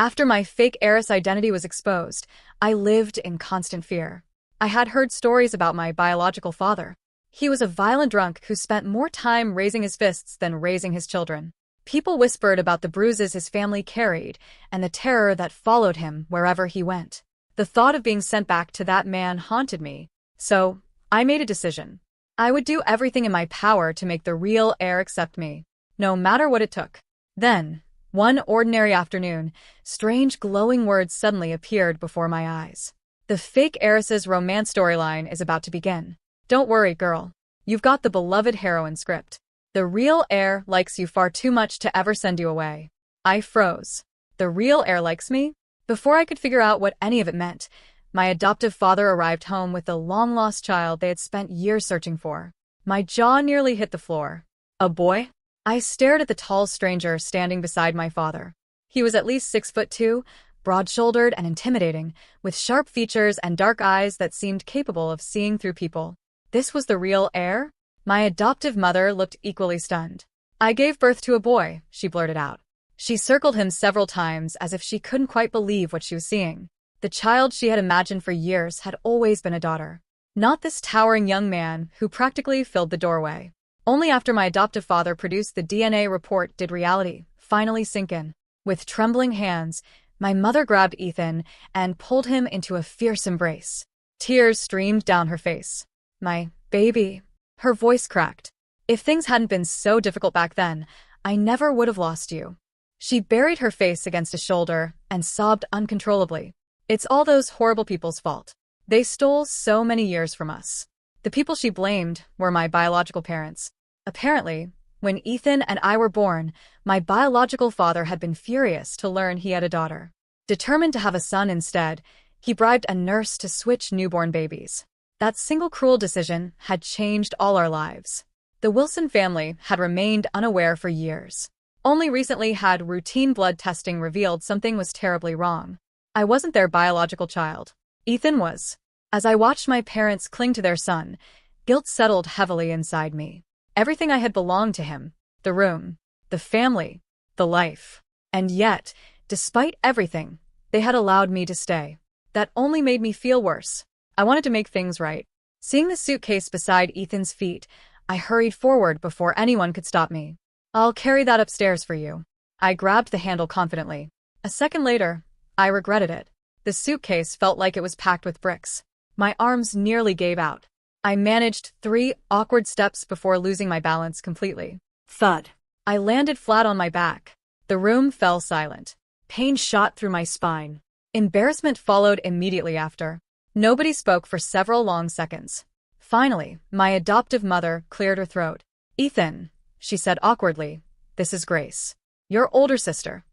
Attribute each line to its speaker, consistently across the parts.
Speaker 1: After my fake heiress identity was exposed, I lived in constant fear. I had heard stories about my biological father. He was a violent drunk who spent more time raising his fists than raising his children. People whispered about the bruises his family carried and the terror that followed him wherever he went. The thought of being sent back to that man haunted me, so I made a decision. I would do everything in my power to make the real heir accept me, no matter what it took. Then, one ordinary afternoon, strange glowing words suddenly appeared before my eyes. The fake heiress's romance storyline is about to begin. Don't worry, girl. You've got the beloved heroine script. The real heir likes you far too much to ever send you away. I froze. The real heir likes me? Before I could figure out what any of it meant, my adoptive father arrived home with the long-lost child they had spent years searching for. My jaw nearly hit the floor. A boy? I stared at the tall stranger standing beside my father. He was at least 6'2", broad-shouldered and intimidating, with sharp features and dark eyes that seemed capable of seeing through people. This was the real heir? My adoptive mother looked equally stunned. I gave birth to a boy, she blurted out. She circled him several times as if she couldn't quite believe what she was seeing. The child she had imagined for years had always been a daughter. Not this towering young man who practically filled the doorway. Only after my adoptive father produced the DNA report did reality finally sink in. With trembling hands, my mother grabbed Ethan and pulled him into a fierce embrace. Tears streamed down her face. My baby. Her voice cracked. If things hadn't been so difficult back then, I never would have lost you. She buried her face against his shoulder and sobbed uncontrollably. It's all those horrible people's fault. They stole so many years from us. The people she blamed were my biological parents. Apparently, when Ethan and I were born, my biological father had been furious to learn he had a daughter. Determined to have a son instead, he bribed a nurse to switch newborn babies. That single cruel decision had changed all our lives. The Wilson family had remained unaware for years. Only recently had routine blood testing revealed something was terribly wrong. I wasn't their biological child. Ethan was. As I watched my parents cling to their son, guilt settled heavily inside me. Everything I had belonged to him. The room, the family, the life. And yet, despite everything, they had allowed me to stay. That only made me feel worse. I wanted to make things right. Seeing the suitcase beside Ethan's feet, I hurried forward before anyone could stop me. I'll carry that upstairs for you. I grabbed the handle confidently. A second later, I regretted it. The suitcase felt like it was packed with bricks. My arms nearly gave out. I managed 3 awkward steps before losing my balance completely. Thud. I landed flat on my back. The room fell silent. Pain shot through my spine. Embarrassment followed immediately after. Nobody spoke for several long seconds. Finally, my adoptive mother cleared her throat. Ethan, she said awkwardly, this is Grace. Your older sister.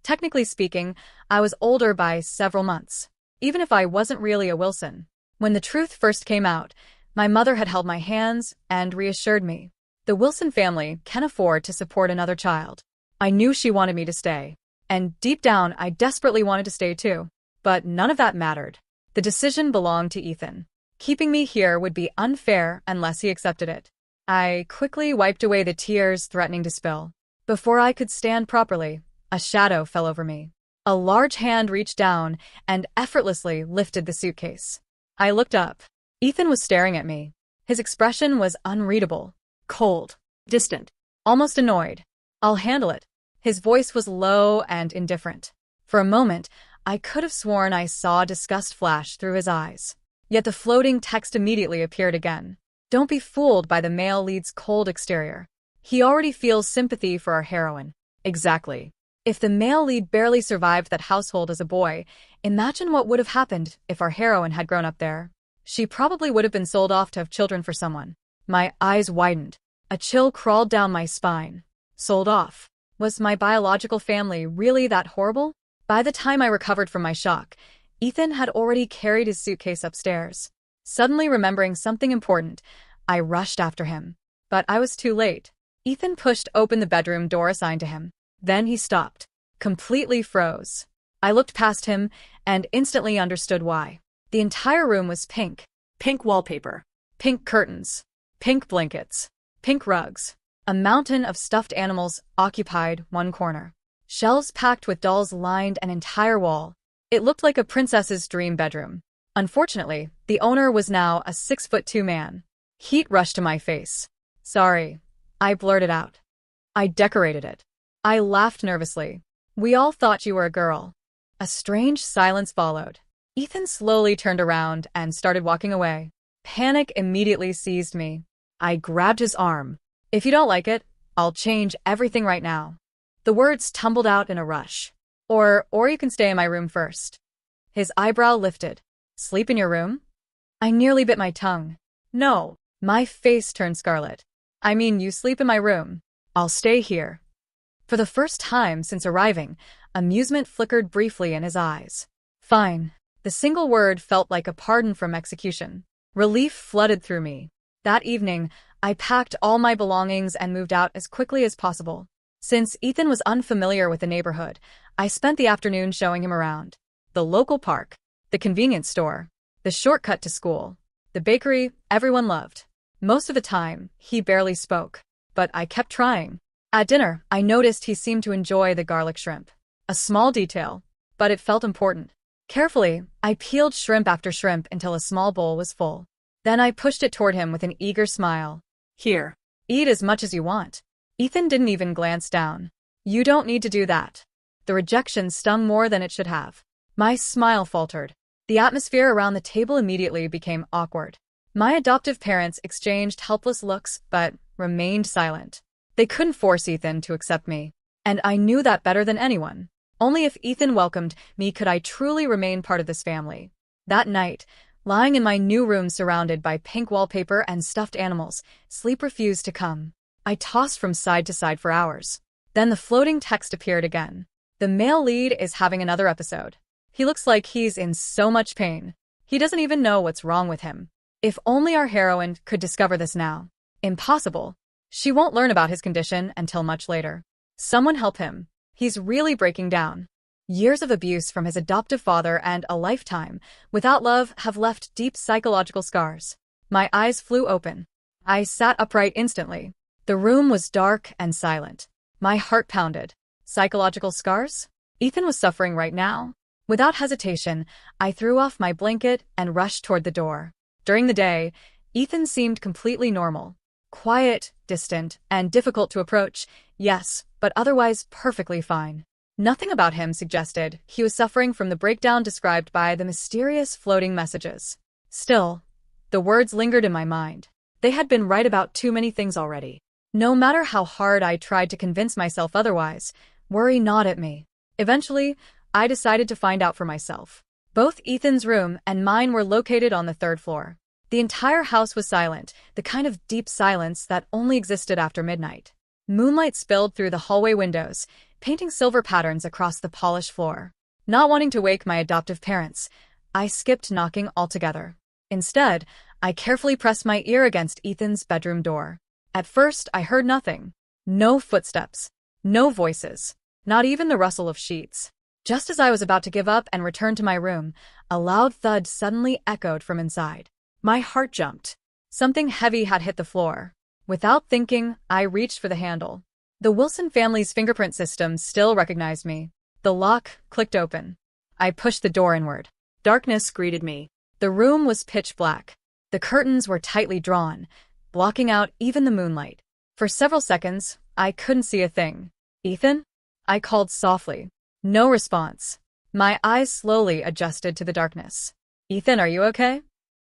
Speaker 1: Technically speaking, I was older by several months, even if I wasn't really a Wilson. When the truth first came out, my mother had held my hands and reassured me. The Wilson family can afford to support another child. I knew she wanted me to stay. And deep down, I desperately wanted to stay too. But none of that mattered. The decision belonged to Ethan. Keeping me here would be unfair unless he accepted it. I quickly wiped away the tears threatening to spill. Before I could stand properly, a shadow fell over me. A large hand reached down and effortlessly lifted the suitcase. I looked up. Ethan was staring at me. His expression was unreadable. Cold. Distant. Almost annoyed. I'll handle it. His voice was low and indifferent. For a moment, I could have sworn I saw disgust flash through his eyes. Yet the floating text immediately appeared again. Don't be fooled by the male lead's cold exterior. He already feels sympathy for our heroine. Exactly. If the male lead barely survived that household as a boy, imagine what would have happened if our heroine had grown up there. She probably would have been sold off to have children for someone. My eyes widened. A chill crawled down my spine. Sold off. Was my biological family really that horrible? By the time I recovered from my shock, Ethan had already carried his suitcase upstairs. Suddenly remembering something important, I rushed after him. But I was too late. Ethan pushed open the bedroom door assigned to him. Then he stopped. Completely froze. I looked past him and instantly understood why. The entire room was pink. Pink wallpaper. Pink curtains. Pink blankets. Pink rugs. A mountain of stuffed animals occupied one corner. Shelves packed with dolls lined an entire wall. It looked like a princess's dream bedroom. Unfortunately, the owner was now a 6'2" man. Heat rushed to my face. Sorry, I blurted out. I decorated it. I laughed nervously. We all thought you were a girl. A strange silence followed. Ethan slowly turned around and started walking away. Panic immediately seized me. I grabbed his arm. If you don't like it, I'll change everything right now. The words tumbled out in a rush. Or you can stay in my room first. His eyebrow lifted. Sleep in your room? I nearly bit my tongue. No. My face turned scarlet. I mean, you sleep in my room. I'll stay here. For the first time since arriving, amusement flickered briefly in his eyes. Fine. The single word felt like a pardon from execution. Relief flooded through me. That evening, I packed all my belongings and moved out as quickly as possible. Since Ethan was unfamiliar with the neighborhood, I spent the afternoon showing him around. The local park, the convenience store, the shortcut to school, the bakery everyone loved. Most of the time, he barely spoke, but I kept trying. At dinner, I noticed he seemed to enjoy the garlic shrimp. A small detail, but it felt important. Carefully, I peeled shrimp after shrimp until a small bowl was full. Then I pushed it toward him with an eager smile. Here, eat as much as you want. Ethan didn't even glance down. You don't need to do that. The rejection stung more than it should have. My smile faltered. The atmosphere around the table immediately became awkward. My adoptive parents exchanged helpless looks but remained silent. They couldn't force Ethan to accept me, and I knew that better than anyone. Only if Ethan welcomed me could I truly remain part of this family. That night, lying in my new room surrounded by pink wallpaper and stuffed animals, sleep refused to come. I tossed from side to side for hours. Then the floating text appeared again. The male lead is having another episode. He looks like he's in so much pain. He doesn't even know what's wrong with him. If only our heroine could discover this now. Impossible. She won't learn about his condition until much later. Someone help him. He's really breaking down. Years of abuse from his adoptive father and a lifetime without love have left deep psychological scars. My eyes flew open. I sat upright instantly. The room was dark and silent. My heart pounded. Psychological scars? Ethan was suffering right now. Without hesitation, I threw off my blanket and rushed toward the door. During the day, Ethan seemed completely normal. Quiet, distant, and difficult to approach, yes, but otherwise perfectly fine. Nothing about him suggested he was suffering from the breakdown described by the mysterious floating messages. Still, the words lingered in my mind. They had been right about too many things already. No matter how hard I tried to convince myself otherwise, worry gnawed at me. Eventually, I decided to find out for myself. Both Ethan's room and mine were located on the third floor. The entire house was silent, the kind of deep silence that only existed after midnight. Moonlight spilled through the hallway windows, painting silver patterns across the polished floor. Not wanting to wake my adoptive parents, I skipped knocking altogether. Instead, I carefully pressed my ear against Ethan's bedroom door. At first, I heard nothing. No footsteps. No voices. Not even the rustle of sheets. Just as I was about to give up and return to my room, a loud thud suddenly echoed from inside. My heart jumped. Something heavy had hit the floor. Without thinking, I reached for the handle. The Wilson family's fingerprint system still recognized me. The lock clicked open. I pushed the door inward. Darkness greeted me. The room was pitch black. The curtains were tightly drawn, blocking out even the moonlight. For several seconds, I couldn't see a thing. Ethan? I called softly. No response. My eyes slowly adjusted to the darkness. Ethan, are you okay?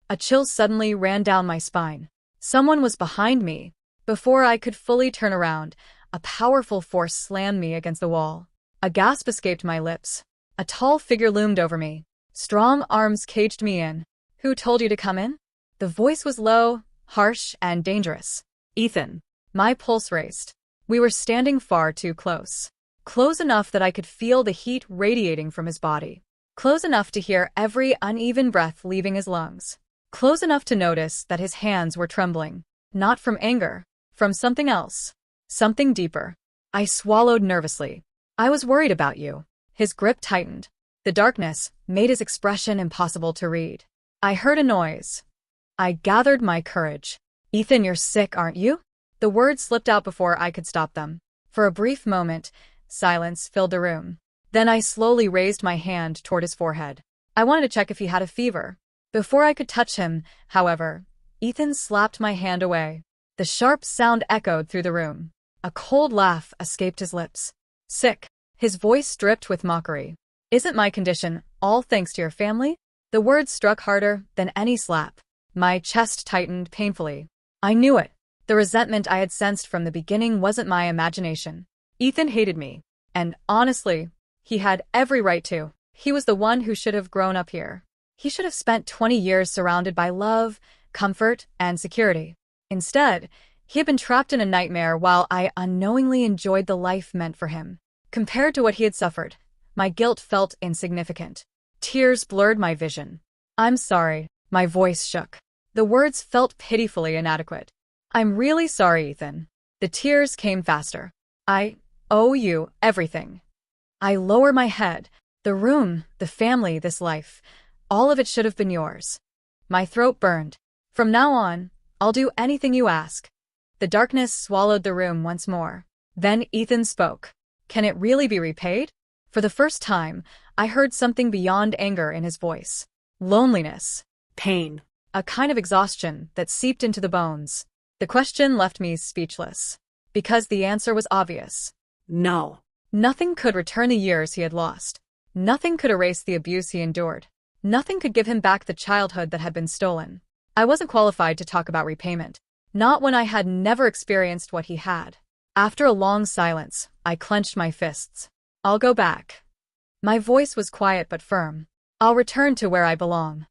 Speaker 1: A chill suddenly ran down my spine. Someone was behind me. Before I could fully turn around, a powerful force slammed me against the wall. A gasp escaped my lips. A tall figure loomed over me. Strong arms caged me in. Who told you to come in? The voice was low, harsh, and dangerous. Ethan. My pulse raced. We were standing far too close. Close enough that I could feel the heat radiating from his body. Close enough to hear every uneven breath leaving his lungs. Close enough to notice that his hands were trembling. Not from anger, from something else. Something deeper. I swallowed nervously. I was worried about you. His grip tightened. The darkness made his expression impossible to read. I heard a noise. I gathered my courage. Ethan, you're sick, aren't you? The words slipped out before I could stop them. For a brief moment, Silence filled the room. Then I slowly raised my hand toward his forehead. I wanted to check if he had a fever. Before I could touch him, however, Ethan slapped my hand away. The sharp sound echoed through the room. A cold laugh escaped his lips. Sick. His voice dripped with mockery. Isn't my condition all thanks to your family? The words struck harder than any slap. My chest tightened painfully. I knew it. The resentment I had sensed from the beginning wasn't my imagination. Ethan hated me. And honestly, he had every right to. He was the one who should have grown up here. He should have spent 20 years surrounded by love, comfort, and security. Instead, he had been trapped in a nightmare while I unknowingly enjoyed the life meant for him. Compared to what he had suffered, my guilt felt insignificant. Tears blurred my vision. I'm sorry. My voice shook. The words felt pitifully inadequate. I'm really sorry, Ethan. The tears came faster. I owe you everything. I lower my head. The room, the family, this life, all of it should have been yours. My throat burned. From now on, I'll do anything you ask. The darkness swallowed the room once more. Then Ethan spoke. Can it really be repaid? For the first time, I heard something beyond anger in his voice. Loneliness. Pain. A kind of exhaustion that seeped into the bones. The question left me speechless. Because the answer was obvious. No. Nothing could return the years he had lost. Nothing could erase the abuse he endured. Nothing could give him back the childhood that had been stolen. I wasn't qualified to talk about repayment. Not when I had never experienced what he had. After a long silence, I clenched my fists. I'll go back. My voice was quiet but firm. I'll return to where I belong.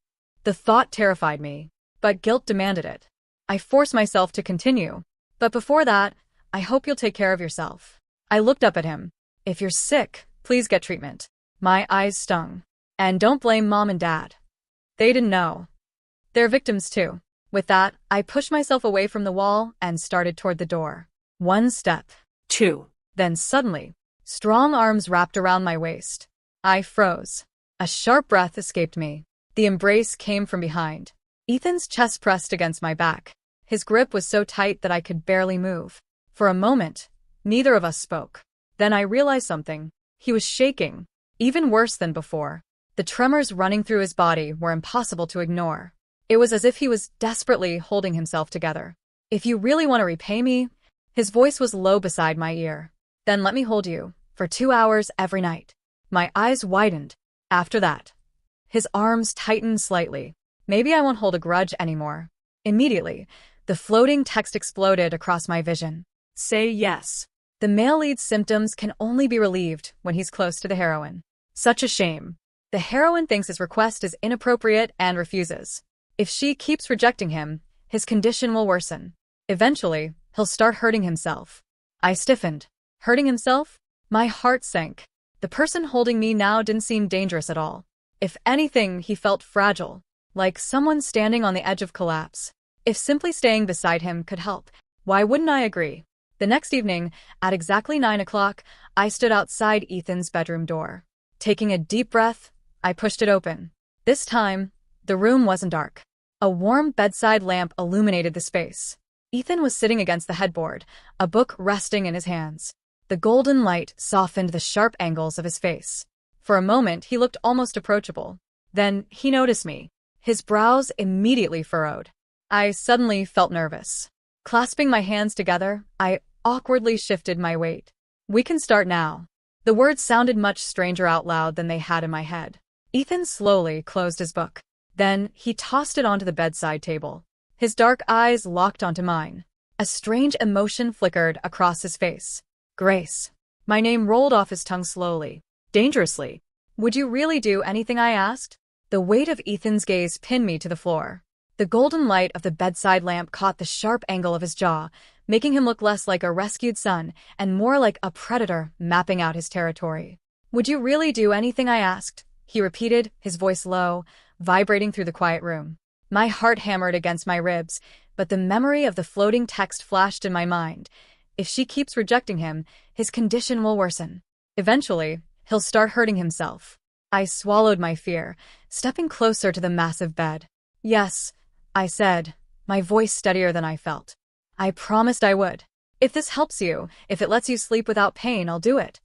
Speaker 1: The thought terrified me, but guilt demanded it. I forced myself to continue. But before that, I hope you'll take care of yourself. I looked up at him. If you're sick, please get treatment. My eyes stung. And don't blame Mom and Dad. They didn't know. They're victims too. With that, I pushed myself away from the wall and started toward the door. 1 step. 2. Then suddenly, strong arms wrapped around my waist. I froze. A sharp breath escaped me. The embrace came from behind. Ethan's chest pressed against my back. His grip was so tight that I could barely move. For a moment, neither of us spoke. Then I realized something. He was shaking, even worse than before. The tremors running through his body were impossible to ignore. It was as if he was desperately holding himself together. If you really want to repay me, his voice was low beside my ear. Then let me hold you, for 2 hours every night. My eyes widened. After that, his arms tightened slightly. Maybe I won't hold a grudge anymore. Immediately, the floating text exploded across my vision. Say yes. The male lead's symptoms can only be relieved when he's close to the heroine. Such a shame. The heroine thinks his request is inappropriate and refuses. If she keeps rejecting him, his condition will worsen. Eventually, he'll start hurting himself. I stiffened. Hurting himself? My heart sank. The person holding me now didn't seem dangerous at all. If anything, he felt fragile, like someone standing on the edge of collapse. If simply staying beside him could help, why wouldn't I agree? The next evening, at exactly 9 o'clock, I stood outside Ethan's bedroom door. Taking a deep breath, I pushed it open. This time, the room wasn't dark. A warm bedside lamp illuminated the space. Ethan was sitting against the headboard, a book resting in his hands. The golden light softened the sharp angles of his face. For a moment, he looked almost approachable. Then he noticed me. His brows immediately furrowed. I suddenly felt nervous. Clasping my hands together, I awkwardly shifted my weight. We can start now. The words sounded much stranger out loud than they had in my head. Ethan slowly closed his book. Then he tossed it onto the bedside table. His dark eyes locked onto mine. A strange emotion flickered across his face. Grace. My name rolled off his tongue slowly, dangerously. Would you really do anything I asked? The weight of Ethan's gaze pinned me to the floor. The golden light of the bedside lamp caught the sharp angle of his jaw, making him look less like a rescued son and more like a predator mapping out his territory. Would you really do anything I asked? He repeated, his voice low, vibrating through the quiet room. My heart hammered against my ribs, but the memory of the floating text flashed in my mind. If she keeps rejecting him, his condition will worsen. Eventually, he'll start hurting himself. I swallowed my fear, stepping closer to the massive bed. Yes, I said, my voice steadier than I felt. I promised I would. If this helps you, if it lets you sleep without pain, I'll do it.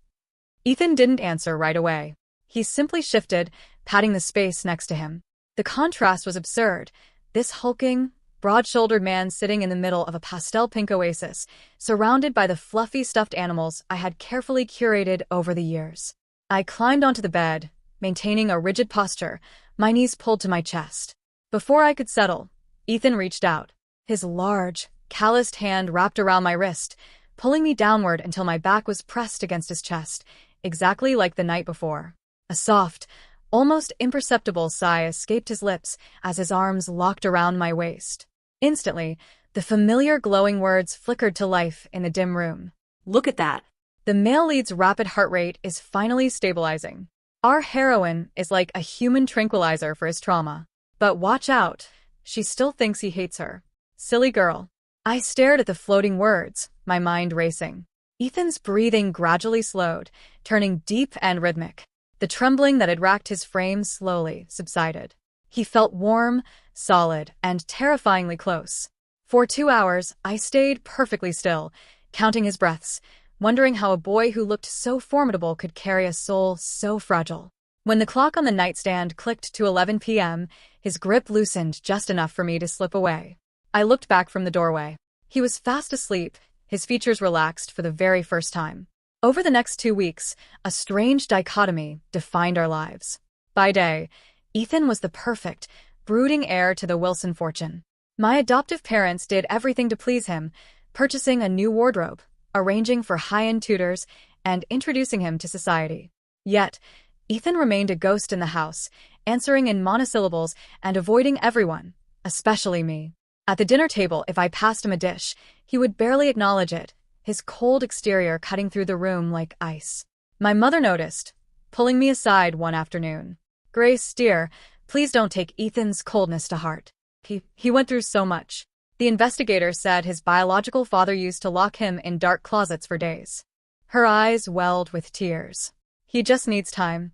Speaker 1: Ethan didn't answer right away. He simply shifted, patting the space next to him. The contrast was absurd. This hulking, broad-shouldered man sitting in the middle of a pastel pink oasis, surrounded by the fluffy stuffed animals I had carefully curated over the years. I climbed onto the bed, maintaining a rigid posture, my knees pulled to my chest. Before I could settle, Ethan reached out. His large, calloused hand wrapped around my wrist, pulling me downward until my back was pressed against his chest, exactly like the night before. A soft, almost imperceptible sigh escaped his lips as his arms locked around my waist. Instantly, the familiar glowing words flickered to life in the dim room.
Speaker 2: Look at that.
Speaker 1: The male lead's rapid heart rate is finally stabilizing. Our heroine is like a human tranquilizer for his trauma. But watch out, she still thinks he hates her. Silly girl. I stared at the floating words, my mind racing. Ethan's breathing gradually slowed, turning deep and rhythmic. The trembling that had racked his frame slowly subsided. He felt warm, solid, and terrifyingly close. For 2 hours, I stayed perfectly still, counting his breaths, wondering how a boy who looked so formidable could carry a soul so fragile. When the clock on the nightstand clicked to 11 p.m., his grip loosened just enough for me to slip away. I looked back from the doorway. He was fast asleep, his features relaxed for the very first time. Over the next 2 weeks, a strange dichotomy defined our lives. By day, Ethan was the perfect, brooding heir to the Wilson fortune. My adoptive parents did everything to please him, purchasing a new wardrobe, arranging for high-end tutors, and introducing him to society. Yet, Ethan remained a ghost in the house, answering in monosyllables and avoiding everyone, especially me. At the dinner table, if I passed him a dish, he would barely acknowledge it, his cold exterior cutting through the room like ice. My mother noticed, pulling me aside one afternoon. "Grace, dear, please don't take Ethan's coldness to heart. He went through so much." The investigator said his biological father used to lock him in dark closets for days. Her eyes welled with tears. "He just needs time."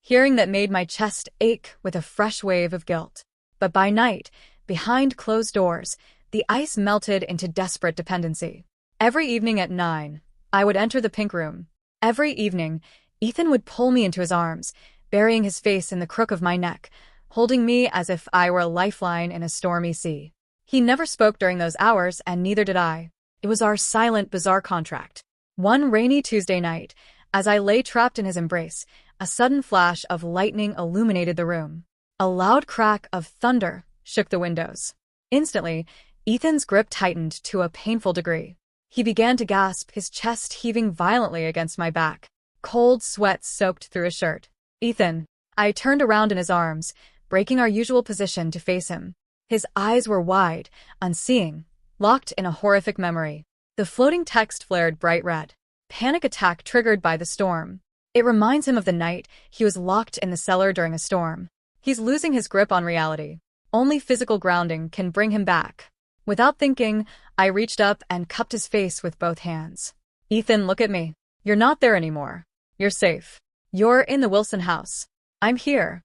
Speaker 1: Hearing that made my chest ache with a fresh wave of guilt. But by night, behind closed doors, the ice melted into desperate dependency. Every evening at 9, I would enter the pink room. Every evening, Ethan would pull me into his arms, burying his face in the crook of my neck, holding me as if I were a lifeline in a stormy sea. He never spoke during those hours, and neither did I. It was our silent, bizarre contract. One rainy Tuesday night, as I lay trapped in his embrace, a sudden flash of lightning illuminated the room. A loud crack of thunder shook the windows. Instantly, Ethan's grip tightened to a painful degree. He began to gasp, his chest heaving violently against my back. Cold sweat soaked through his shirt. "Ethan." I turned around in his arms, breaking our usual position to face him. His eyes were wide, unseeing, locked in a horrific memory. The floating text flared bright red. "Panic attack triggered by the storm." It reminds him of the night he was locked in the cellar during a storm. He's losing his grip on reality. Only physical grounding can bring him back. Without thinking, I reached up and cupped his face with both hands. "Ethan, look at me. You're not there anymore. You're safe. You're in the Wilson house. I'm here."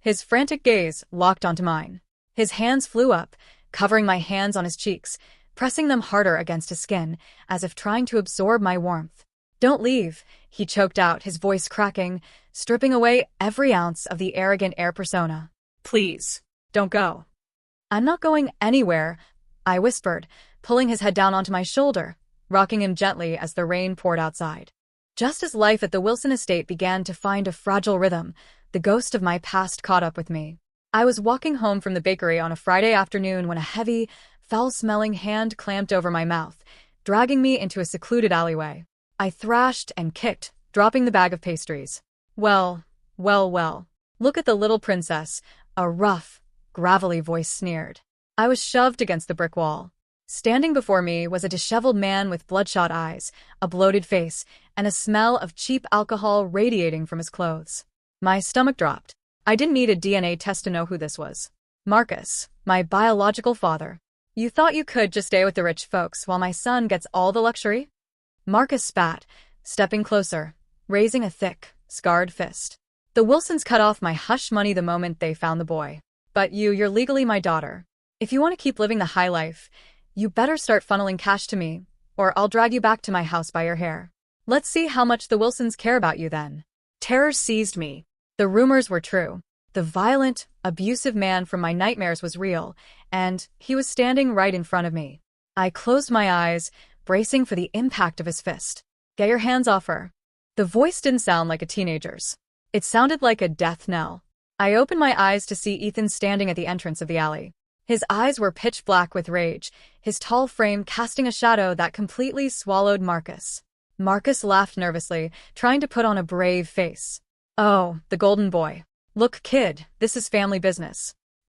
Speaker 1: His frantic gaze locked onto mine. His hands flew up, covering my hands on his cheeks, pressing them harder against his skin, as if trying to absorb my warmth. "Don't leave," he choked out, his voice cracking, stripping away every ounce of the arrogant heir persona.
Speaker 2: Please,
Speaker 1: don't go." "I'm not going anywhere," I whispered, pulling his head down onto my shoulder, rocking him gently as the rain poured outside. Just as life at the Wilson estate began to find a fragile rhythm, the ghost of my past caught up with me. I was walking home from the bakery on a Friday afternoon when a heavy, foul-smelling hand clamped over my mouth, dragging me into a secluded alleyway. I thrashed and kicked, dropping the bag of pastries. Well, look at the little princess," a rough, gravelly voice sneered. I was shoved against the brick wall. Standing before me was a disheveled man with bloodshot eyes, a bloated face, and a smell of cheap alcohol radiating from his clothes. My stomach dropped. I didn't need a DNA test to know who this was. Marcus, my biological father. "You thought you could just stay with the rich folks while my son gets all the luxury?" Marcus spat, stepping closer, raising a thick, scarred fist. "The Wilsons cut off my hush money the moment they found the boy. But you're legally my daughter. If you want to keep living the high life, you better start funneling cash to me, or I'll drag you back to my house by your hair." Let's see how much the Wilsons care about you then. Terror seized me. The rumors were true. The violent, abusive man from my nightmares was real, and he was standing right in front of me. I closed my eyes, bracing for the impact of his fist. Get your hands off her. The voice didn't sound like a teenager's. It sounded like a death knell. I opened my eyes to see Ethan standing at the entrance of the alley. His eyes were pitch black with rage, his tall frame casting a shadow that completely swallowed Marcus. Marcus laughed nervously, trying to put on a brave face. Oh, the golden boy. Look, kid, this is family business.